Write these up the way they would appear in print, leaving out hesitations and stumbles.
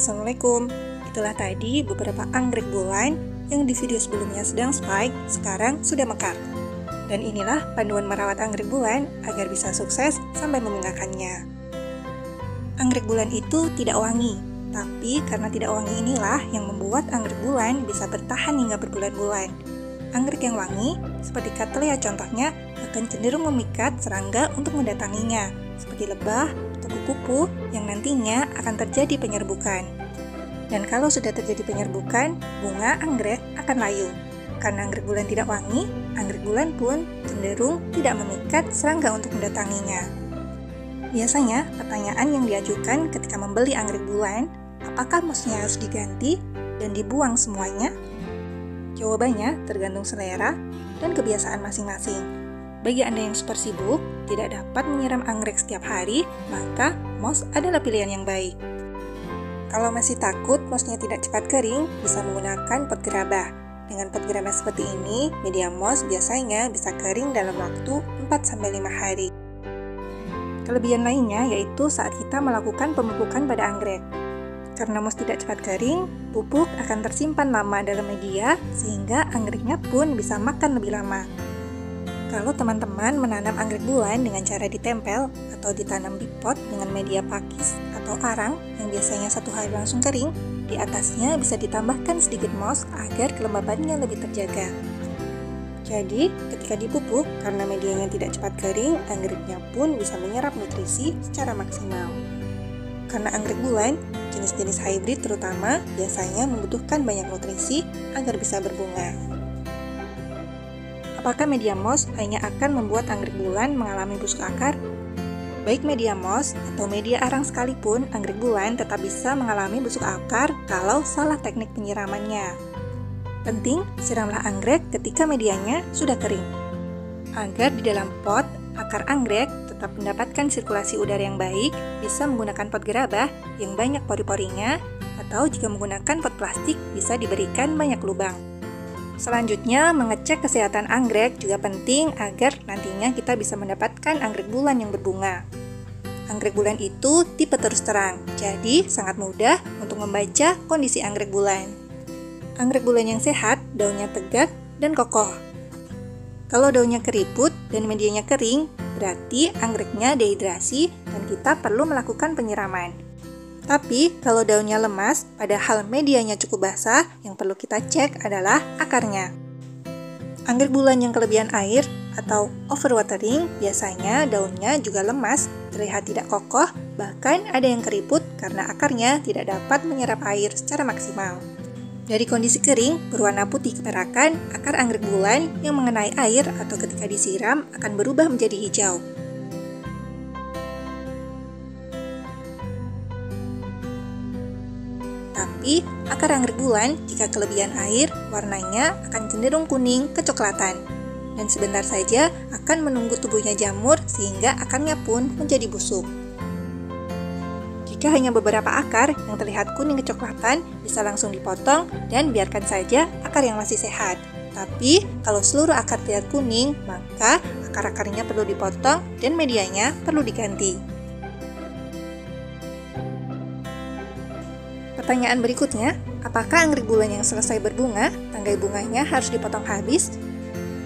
Assalamualaikum. Itulah tadi beberapa anggrek bulan yang di video sebelumnya sedang spike, sekarang sudah mekar. Dan inilah panduan merawat anggrek bulan agar bisa sukses sampai membungakannya. Anggrek bulan itu tidak wangi, tapi karena tidak wangi inilah yang membuat anggrek bulan bisa bertahan hingga berbulan-bulan. Anggrek yang wangi, seperti Cattleya contohnya, akan cenderung memikat serangga untuk mendatanginya, seperti lebah atau kupu-kupu yang nantinya akan terjadi penyerbukan. Dan kalau sudah terjadi penyerbukan, bunga anggrek akan layu. Karena anggrek bulan tidak wangi, anggrek bulan pun cenderung tidak memikat serangga untuk mendatanginya. Biasanya, pertanyaan yang diajukan ketika membeli anggrek bulan, apakah mousnya harus diganti dan dibuang semuanya? Jawabannya tergantung selera dan kebiasaan masing-masing. Bagi Anda yang super sibuk, tidak dapat menyiram anggrek setiap hari, maka mouse adalah pilihan yang baik. Kalau masih takut mouse-nya tidak cepat kering, bisa menggunakan pot gerabah. Dengan pot gerabah seperti ini, media mouse biasanya bisa kering dalam waktu 4-5 hari. Kelebihan lainnya yaitu saat kita melakukan pemupukan pada anggrek. Karena mouse tidak cepat kering, pupuk akan tersimpan lama dalam media sehingga anggreknya pun bisa makan lebih lama. Kalau teman-teman menanam anggrek bulan dengan cara ditempel atau ditanam di pot dengan media pakis atau arang yang biasanya 1 hari langsung kering, di atasnya bisa ditambahkan sedikit moss agar kelembabannya lebih terjaga. Jadi, ketika dipupuk, karena medianya tidak cepat kering, anggreknya pun bisa menyerap nutrisi secara maksimal. Karena anggrek bulan, jenis-jenis hybrid terutama biasanya membutuhkan banyak nutrisi agar bisa berbunga. Apakah media moss hanya akan membuat anggrek bulan mengalami busuk akar? Baik media moss atau media arang sekalipun, anggrek bulan tetap bisa mengalami busuk akar kalau salah teknik penyiramannya. Penting, siramlah anggrek ketika medianya sudah kering. Agar di dalam pot, akar anggrek tetap mendapatkan sirkulasi udara yang baik, bisa menggunakan pot gerabah yang banyak pori-porinya, atau jika menggunakan pot plastik bisa diberikan banyak lubang. Selanjutnya, mengecek kesehatan anggrek juga penting agar nantinya kita bisa mendapatkan anggrek bulan yang berbunga. Anggrek bulan itu tipe terus terang, jadi sangat mudah untuk membaca kondisi anggrek bulan. Anggrek bulan yang sehat, daunnya tegak dan kokoh. Kalau daunnya keriput dan medianya kering, berarti anggreknya dehidrasi dan kita perlu melakukan penyiraman. Tapi, kalau daunnya lemas, padahal medianya cukup basah, yang perlu kita cek adalah akarnya. Anggrek bulan yang kelebihan air atau overwatering, biasanya daunnya juga lemas, terlihat tidak kokoh, bahkan ada yang keriput karena akarnya tidak dapat menyerap air secara maksimal. Dari kondisi kering, berwarna putih keperakan, akar anggrek bulan yang mengenai air atau ketika disiram akan berubah menjadi hijau. Tapi, akar anggrek bulan jika kelebihan air, warnanya akan cenderung kuning kecoklatan. Dan sebentar saja akan menunggu tubuhnya jamur sehingga akarnya pun menjadi busuk. Jika hanya beberapa akar yang terlihat kuning kecoklatan, bisa langsung dipotong dan biarkan saja akar yang masih sehat. Tapi, kalau seluruh akar terlihat kuning, maka akar-akarnya perlu dipotong dan medianya perlu diganti. Pertanyaan berikutnya, apakah anggrek bulan yang selesai berbunga, tangkai bunganya harus dipotong habis?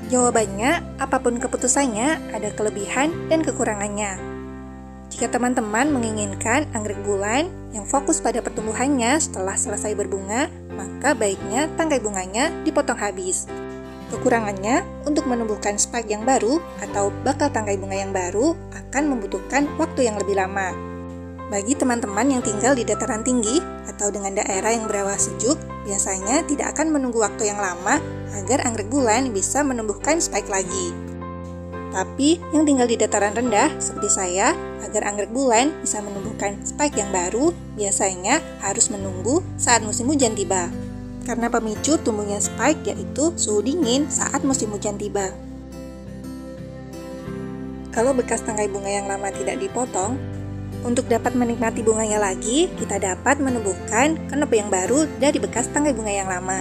Jawabannya, apapun keputusannya, ada kelebihan dan kekurangannya. Jika teman-teman menginginkan anggrek bulan yang fokus pada pertumbuhannya setelah selesai berbunga, maka baiknya tangkai bunganya dipotong habis. Kekurangannya, untuk menumbuhkan spike yang baru atau bakal tangkai bunga yang baru akan membutuhkan waktu yang lebih lama. Bagi teman-teman yang tinggal di dataran tinggi atau dengan daerah yang berawan sejuk, biasanya tidak akan menunggu waktu yang lama agar anggrek bulan bisa menumbuhkan spike lagi. Tapi yang tinggal di dataran rendah seperti saya, agar anggrek bulan bisa menumbuhkan spike yang baru, biasanya harus menunggu saat musim hujan tiba. Karena pemicu tumbuhnya spike yaitu suhu dingin saat musim hujan tiba. Kalau bekas tangkai bunga yang lama tidak dipotong, untuk dapat menikmati bunganya lagi, kita dapat menumbuhkan kanopi yang baru dari bekas tangkai bunga yang lama.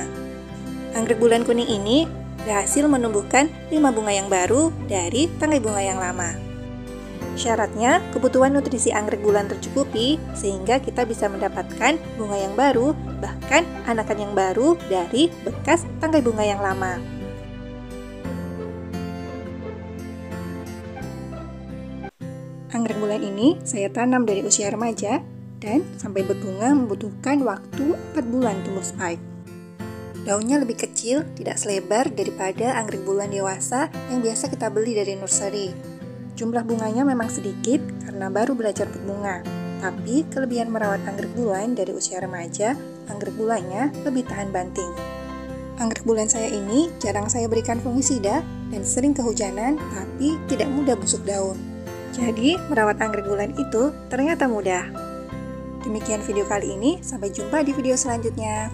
Anggrek bulan kuning ini berhasil menumbuhkan 5 bunga yang baru dari tangkai bunga yang lama. Syaratnya, kebutuhan nutrisi anggrek bulan tercukupi sehingga kita bisa mendapatkan bunga yang baru, bahkan anakan yang baru dari bekas tangkai bunga yang lama. Anggrek bulan ini saya tanam dari usia remaja dan sampai berbunga membutuhkan waktu 4 bulan tumbuh spike. Daunnya lebih kecil, tidak selebar daripada anggrek bulan dewasa yang biasa kita beli dari nursery. Jumlah bunganya memang sedikit karena baru belajar berbunga, tapi kelebihan merawat anggrek bulan dari usia remaja, anggrek bulannya lebih tahan banting. Anggrek bulan saya ini jarang saya berikan fungisida dan sering kehujanan, tapi tidak mudah busuk daun. Jadi, merawat anggrek bulan itu ternyata mudah. Demikian video kali ini, sampai jumpa di video selanjutnya.